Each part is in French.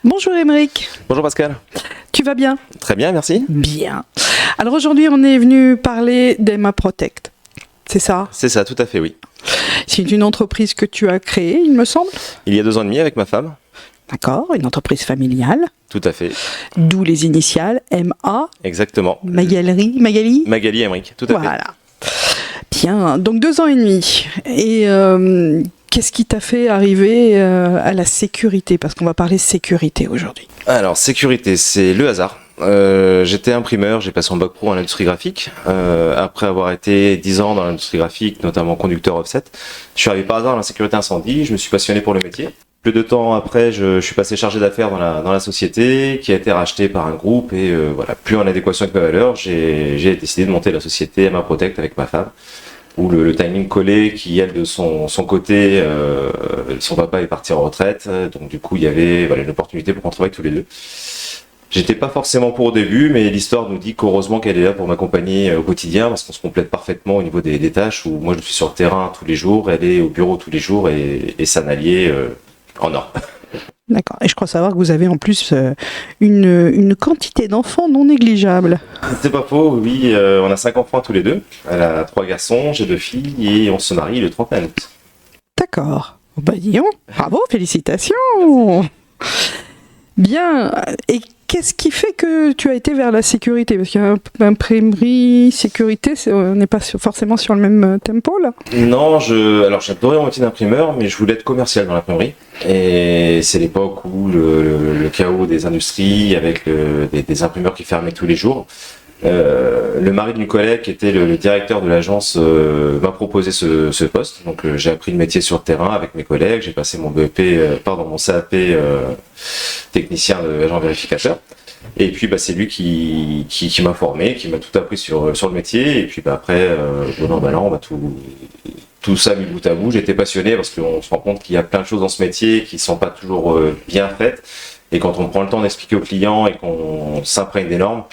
Bonjour Émeric, Bonjour Pascal. tu vas bien? Très bien, merci. Bien. Alors aujourd'hui on est venu parler d'Emma Protect, c'est ça? C'est ça, tout à fait, oui. C'est une entreprise que tu as créée, il me semble. Il y a 2 ans et demi avec ma femme. D'accord, une entreprise familiale, Tout à fait, d'où les initiales MA, exactement. Magali. Magali Emmerich, tout à fait. Voilà. Bien, donc 2 ans et demi. Et qu'est-ce qui t'a fait arriver à la sécurité? Parce qu'on va parler sécurité aujourd'hui. Alors, sécurité, c'est le hasard. J'étais imprimeur, j'ai passé en bac pro en industrie graphique. Après avoir été 10 ans dans l'industrie graphique, notamment conducteur offset, je suis arrivé par hasard dans la sécurité incendie, je me suis passionné pour le métier. Plus de temps après, je suis passé chargé d'affaires dans la société, qui a été rachetée par un groupe, et voilà, plus en adéquation avec mes valeurs, j'ai décidé de monter la société Emma Protect avec ma femme, où le timing collait, qui elle de son côté, son papa est parti en retraite, donc du coup il y avait une opportunité pour qu'on travaille tous les deux. J'étais pas forcément pour au début, mais l'histoire nous dit qu'heureusement qu'elle est là pour m'accompagner au quotidien, parce qu'on se complète parfaitement au niveau des tâches, où moi je suis sur le terrain tous les jours, elle est au bureau tous les jours, et c'est un allié en or. D'accord. Et je crois savoir que vous avez en plus une quantité d'enfants non négligeable. C'est pas faux, oui, on a 5 enfants tous les deux. Elle a 3 garçons, j'ai 2 filles, et on se marie le 31 août. D'accord. Oh, bah dis donc. Bravo, félicitations. Bien. Et qu'est-ce qui fait que tu as été vers la sécurité? Parce qu'une imprimerie, sécurité, on n'est pas forcément sur le même tempo là. Non, alors j'adorais mon métier d'imprimeur, mais je voulais être commercial dans l'imprimerie. Et c'est l'époque où le chaos des industries, avec des imprimeurs qui fermaient tous les jours. Le mari d'une collègue, qui était le directeur de l'agence, m'a proposé ce poste. Donc j'ai appris le métier sur le terrain avec mes collègues. J'ai passé mon mon CAP technicien de agent vérificateur. Et puis c'est lui qui m'a formé, qui m'a tout appris sur le métier. Et puis après, bon an, mal an, tout ça mis bout à bout, j'étais passionné parce qu'on se rend compte qu'il y a plein de choses dans ce métier qui sont pas toujours bien faites. Et quand on prend le temps d'expliquer aux clients et qu'on s'imprègne des normes,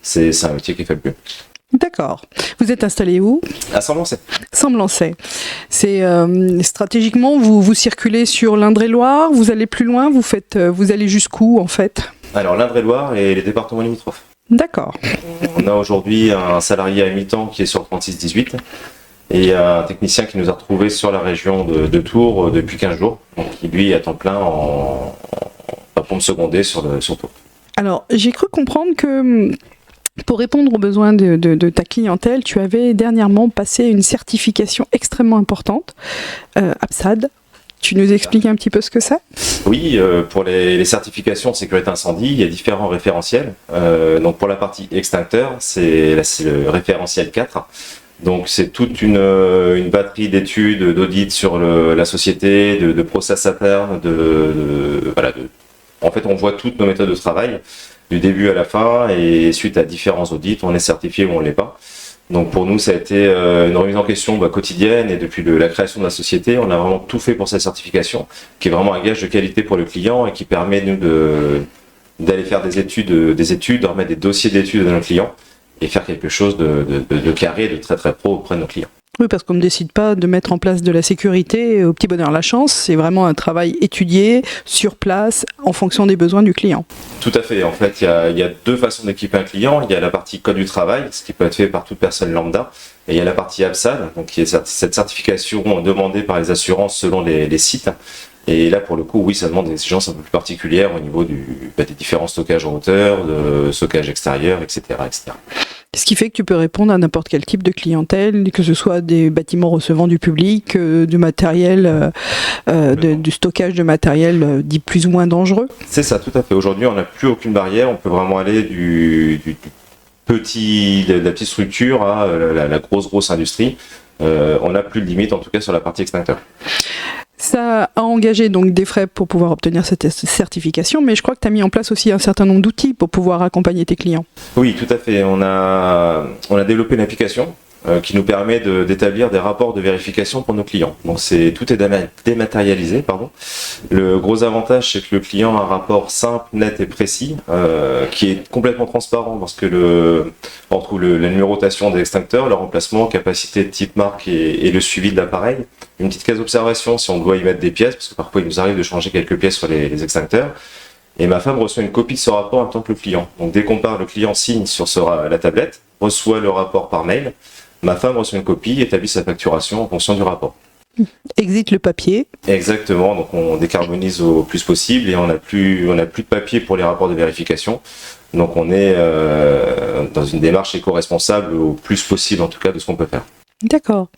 c'est un métier qui est fabuleux. D'accord. Vous êtes installé où? À Semblançay. Semblançay. C'est stratégiquement, vous circulez sur l'Indre-et-Loire, vous allez plus loin, vous allez jusqu'où en fait? Alors l'Indre-et-Loire et les départements limitrophes. D'accord. On a aujourd'hui un salarié à mi-temps qui est sur 36-18 et un technicien qui nous a retrouvés sur la région de Tours depuis 15 jours, donc qui lui est à temps plein pour me seconder sur Tours. Alors j'ai cru comprendre que pour répondre aux besoins de ta clientèle, tu avais dernièrement passé une certification extrêmement importante, APSAD. Tu nous expliques un petit peu ce que c'est? Oui, pour les certifications de sécurité incendie, il y a différents référentiels. Donc pour la partie extincteur, c'est le référentiel 4. Donc c'est toute une batterie d'études, d'audits sur la société, de process interne, en fait on voit toutes nos méthodes de travail, du début à la fin, et suite à différents audits, on est certifié ou on ne l'est pas. Donc pour nous, ça a été une remise en question quotidienne, et depuis la création de la société, on a vraiment tout fait pour cette certification, qui est vraiment un gage de qualité pour le client et qui permet nous d'aller faire des études, de remettre des dossiers d'études à nos clients et faire quelque chose de carré, de très très pro auprès de nos clients. Oui, parce qu'on ne décide pas de mettre en place de la sécurité au petit bonheur la chance, c'est vraiment un travail étudié, sur place, en fonction des besoins du client. Tout à fait, en fait, il y a 2 façons d'équiper un client. Il y a la partie code du travail, ce qui peut être fait par toute personne lambda, et il y a la partie APSAD, donc qui est cette certification demandée par les assurances selon les sites. Et là, pour le coup, oui, ça demande des exigences un peu plus particulières au niveau des différents stockages en hauteur, de stockage extérieur, etc., etc. Ce qui fait que tu peux répondre à n'importe quel type de clientèle, que ce soit des bâtiments recevant du public, du matériel, du stockage de matériel dit plus ou moins dangereux. C'est ça, tout à fait. Aujourd'hui, on n'a plus aucune barrière. On peut vraiment aller de la petite structure à la grosse industrie. On n'a plus de limite, en tout cas sur la partie extincteur. Ça a engagé donc des frais pour pouvoir obtenir cette certification, mais je crois que tu as mis en place aussi un certain nombre d'outils pour pouvoir accompagner tes clients. Oui, tout à fait. On a développé une application qui nous permet d'établir des rapports de vérification pour nos clients. Donc tout est dématérialisé, pardon. Le gros avantage, c'est que le client a un rapport simple, net et précis, qui est complètement transparent, parce que on retrouve la numérotation des extincteurs, leur emplacement, capacité de type marque et le suivi de l'appareil. Une petite case d'observation si on doit y mettre des pièces, parce que parfois il nous arrive de changer quelques pièces sur les extincteurs. Et ma femme reçoit une copie de ce rapport en même temps que le client. Donc dès qu'on part, le client signe sur la tablette, reçoit le rapport par mail. Ma femme reçoit une copie, établit sa facturation en fonction du rapport. Exit le papier. Exactement, donc on décarbonise au plus possible et on n'a plus de papier pour les rapports de vérification. Donc on est dans une démarche éco-responsable au plus possible en tout cas de ce qu'on peut faire. D'accord.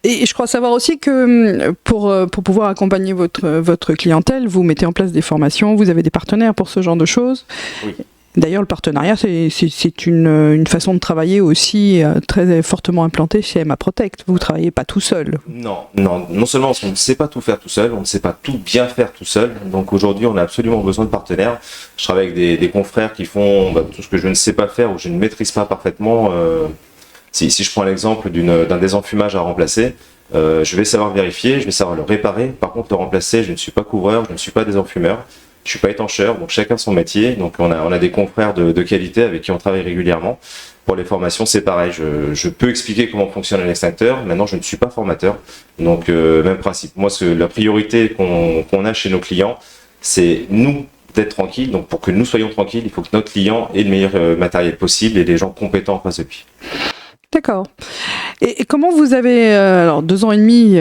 Et je crois savoir aussi que pour pouvoir accompagner votre clientèle, vous mettez en place des formations, vous avez des partenaires pour ce genre de choses. Oui. D'ailleurs, le partenariat, c'est une façon de travailler aussi très fortement implantée chez Emma Protect. Vous ne travaillez pas tout seul. Non seulement parce qu'on ne sait pas tout faire tout seul, on ne sait pas tout bien faire tout seul. Donc aujourd'hui, on a absolument besoin de partenaires. Je travaille avec des confrères qui font tout ce que je ne sais pas faire ou je ne maîtrise pas parfaitement. Si je prends l'exemple d'un désenfumage à remplacer, je vais savoir vérifier, je vais savoir le réparer. Par contre, le remplacer, je ne suis pas couvreur, je ne suis pas désenfumeur. Je suis pas étancheur, donc chacun son métier. Donc on a des confrères de qualité avec qui on travaille régulièrement. Pour les formations, c'est pareil. Je peux expliquer comment fonctionne un extincteur. Maintenant, je ne suis pas formateur. Donc même principe. Moi, la priorité qu'on a chez nos clients, c'est nous d'être tranquilles. Donc pour que nous soyons tranquilles, il faut que notre client ait le meilleur matériel possible et des gens compétents en face de lui. D'accord. Et comment vous avez, alors 2 ans et demi,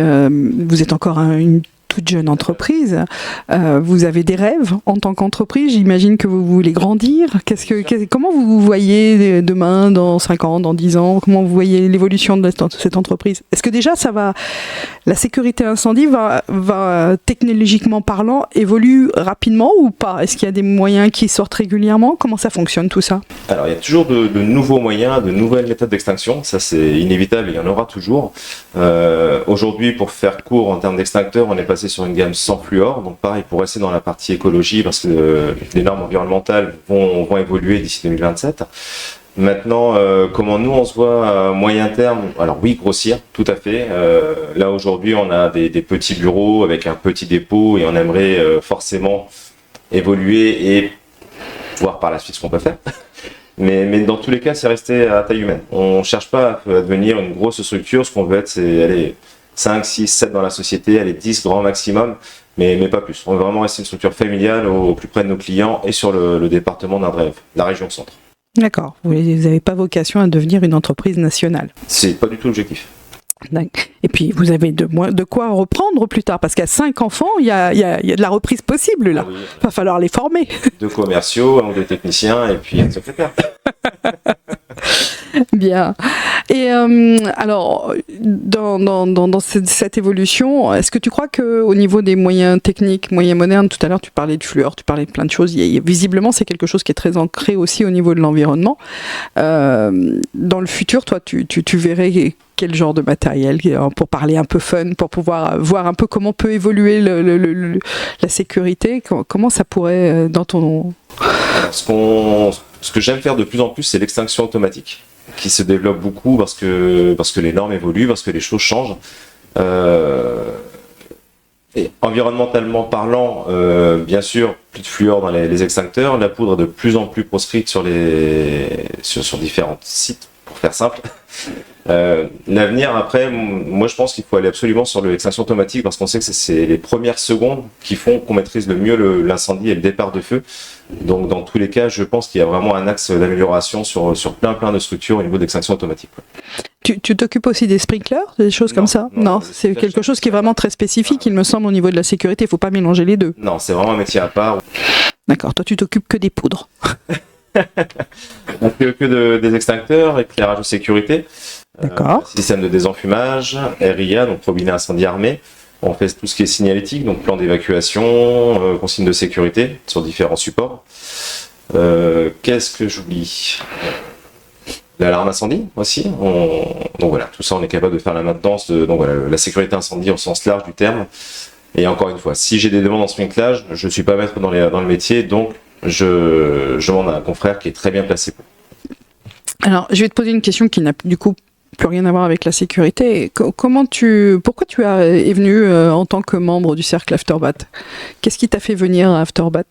vous êtes encore une toute jeune entreprise, vous avez des rêves en tant qu'entreprise, j'imagine que vous voulez grandir. Comment vous vous voyez demain, dans 5 ans, dans 10 ans? Comment vous voyez l'évolution de cette entreprise? Est-ce que déjà la sécurité incendie va technologiquement parlant évolue rapidement ou pas? Est-ce qu'il y a des moyens qui sortent régulièrement? Comment ça fonctionne tout ça? Alors il y a toujours de nouveaux moyens, de nouvelles méthodes d'extinction, ça c'est inévitable, il y en aura toujours. Aujourd'hui, pour faire court en termes d'extincteurs, on est passé sur une gamme sans fluor, donc pareil pour rester dans la partie écologie parce que les normes environnementales vont évoluer d'ici 2027. Maintenant, comment nous on se voit à moyen terme? Alors oui, grossir, tout à fait. Là aujourd'hui, on a des petits bureaux avec un petit dépôt et on aimerait forcément évoluer et voir par la suite ce qu'on peut faire. Mais dans tous les cas, c'est rester à taille humaine. On cherche pas à devenir une grosse structure. Ce qu'on veut être, c'est aller 5, 6, 7 dans la société, aller 10 grand maximum, mais pas plus. On veut vraiment rester une structure familiale au plus près de nos clients et sur le département d'Indre-et-Loire, la région centre. D'accord. Vous n'avez pas vocation à devenir une entreprise nationale. C'est pas du tout l'objectif. Et puis vous avez de quoi reprendre plus tard, parce qu'à 5 enfants, il y a de la reprise possible là. Oui. Il va falloir les former. 2 commerciaux, 1 ou 2 techniciens et puis un secrétaire. Bien. Et alors, dans cette évolution, est-ce que tu crois qu'au niveau des moyens techniques, moyens modernes, tout à l'heure tu parlais de fluor, tu parlais de plein de choses, visiblement c'est quelque chose qui est très ancré aussi au niveau de l'environnement. Dans le futur, toi, tu verrais quel genre de matériel, pour parler un peu fun, pour pouvoir voir un peu comment peut évoluer la sécurité, comment ça pourrait dans ton... Alors, ce que j'aime faire de plus en plus, c'est l'extinction automatique, qui se développe beaucoup parce que les normes évoluent, parce que les choses changent. Et environnementalement parlant, bien sûr, plus de fluor dans les extincteurs, la poudre est de plus en plus proscrite sur différents sites, pour faire simple. L'avenir, après, moi je pense qu'il faut aller absolument sur l'extinction automatique parce qu'on sait que c'est les premières secondes qui font qu'on maîtrise le mieux l'incendie et le départ de feu. Donc dans tous les cas, je pense qu'il y a vraiment un axe d'amélioration sur plein de structures au niveau de l'extinction automatique. Tu t'occupes aussi des sprinklers, des choses comme ça? Non, c'est quelque chose qui est vraiment très spécifique, il me semble, au niveau de la sécurité. Il ne faut pas mélanger les deux. Non, c'est vraiment un métier à part. D'accord, toi tu t'occupes que des poudres. On fait que des extincteurs, éclairage de sécurité, système de désenfumage, RIA, donc robinet incendie armé. On fait tout ce qui est signalétique, donc plan d'évacuation, consigne de sécurité sur différents supports. Qu'est-ce que j'oublie? L'alarme incendie aussi. Donc voilà, tout ça on est capable de faire la maintenance, donc voilà, la sécurité incendie au sens large du terme. Et encore une fois, si j'ai des demandes en sprinklage, je ne suis pas maître dans le métier, donc je demande à un confrère qui est très bien placé pour. Alors, je vais te poser une question qui n'a du coup plus rien à voir avec la sécurité. Pourquoi tu es venu en tant que membre du cercle Afterbat? Qu'est-ce qui t'a fait venir à Afterbat?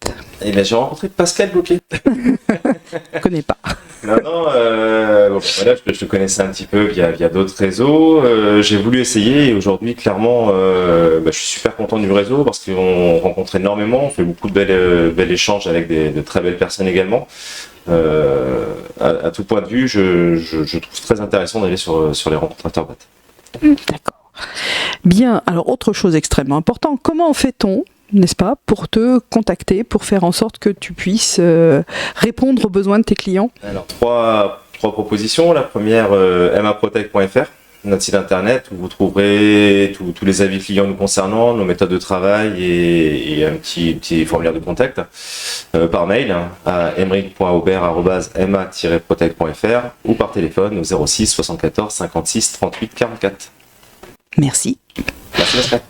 Et bien j'ai rencontré Pascal Gauquier. Je connais pas. Non, bon, voilà, je te connaissais un petit peu via d'autres réseaux. J'ai voulu essayer et aujourd'hui, clairement, je suis super content du réseau parce qu'on rencontre énormément, on fait beaucoup de belles échanges avec de très belles personnes également. À tout point de vue, je trouve très intéressant d'aller sur les rencontres Interbat. D'accord. Bien, alors autre chose extrêmement importante, comment fait-on, n'est-ce pas, pour te contacter, pour faire en sorte que tu puisses répondre aux besoins de tes clients? Alors, trois propositions. La première, maprotect.fr, notre site internet où vous trouverez tous les avis clients nous concernant, nos méthodes de travail et un petit formulaire de contact par mail à emeric.aubert@ma-protect.fr ou par téléphone au 06 74 56 38 44. Merci. Merci Pascal.